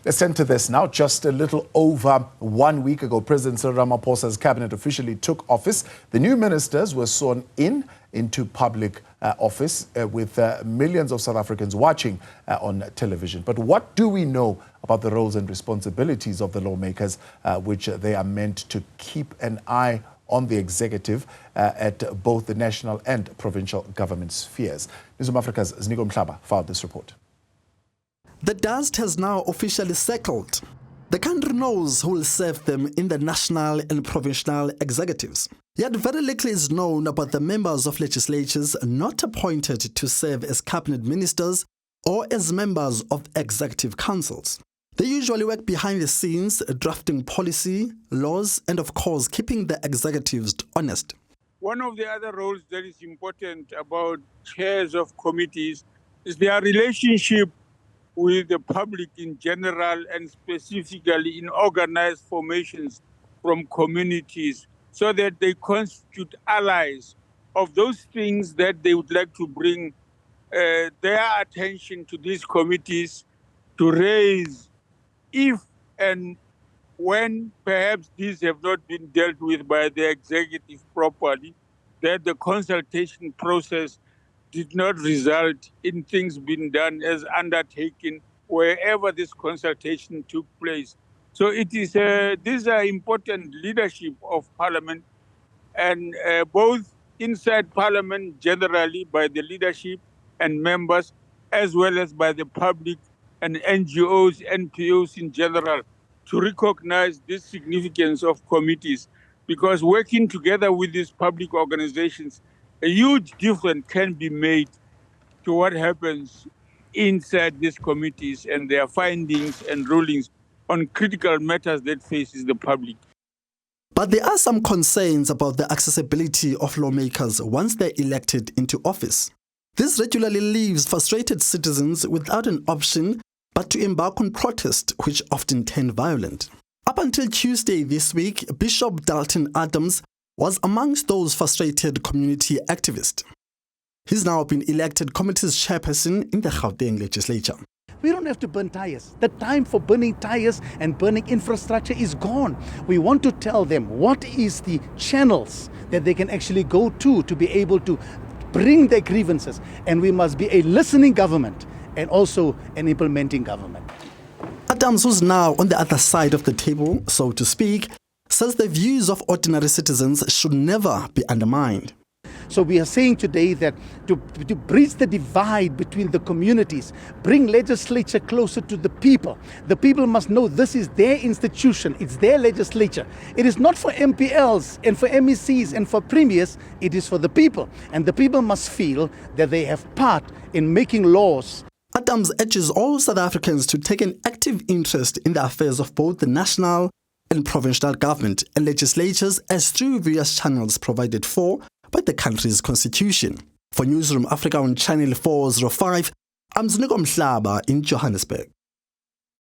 Let's turn to this now. Just a little over 1 week ago, President Cyril Ramaphosa's cabinet officially took office. The new ministers were sworn into public office with millions of South Africans watching on television. But what do we know about the roles and responsibilities of the lawmakers, which they are meant to keep an eye on the executive at both the national and provincial government spheres? Newzroom Afrika's Ziniko Mhlaba filed this report. The dust has now officially settled. The country knows who will serve them in the national and provincial executives. Yet very little is known about the members of legislatures not appointed to serve as cabinet ministers or as members of executive councils. They usually work behind the scenes, drafting policy, laws, and of course, keeping the executives honest. One of the other roles that is important about chairs of committees is their relationship with the public in general and specifically in organized formations from communities, so that they constitute allies of those things that they would like to bring their attention to these committees to raise, if and when perhaps these have not been dealt with by the executive properly, that the consultation process did not result in things being done as undertaken wherever this consultation took place. So it is these are important leadership of Parliament, and both inside Parliament generally by the leadership and members, as well as by the public and NGOs, NPOs in general, to recognize the significance of committees, because working together with these public organizations, a huge difference can be made to what happens inside these committees and their findings and rulings on critical matters that faces the public. But there are some concerns about the accessibility of lawmakers once they're elected into office. This regularly leaves frustrated citizens without an option but to embark on protest, which often turn violent. Up until Tuesday this week, Bishop Dalton Adams was amongst those frustrated community activists. He's now been elected committee's chairperson in the Gauteng legislature. We don't have to burn tires. The time for burning tires and burning infrastructure is gone. We want to tell them what is the channels that they can actually go to be able to bring their grievances. And we must be a listening government and also an implementing government. Adams, who's now on the other side of the table, so to speak, says the views of ordinary citizens should never be undermined. So we are saying today that to bridge the divide between the communities, bring legislature closer to the people. The people must know this is their institution, it's their legislature. It is not for MPLs and for MECs and for premiers, it is for the people. And the people must feel that they have part in making laws. Adams urges all South Africans to take an active interest in the affairs of both the national and provincial government and legislatures as through various channels provided for by the country's constitution. For Newzroom Afrika on Channel 405, I'm Ziniko Mhlaba in Johannesburg.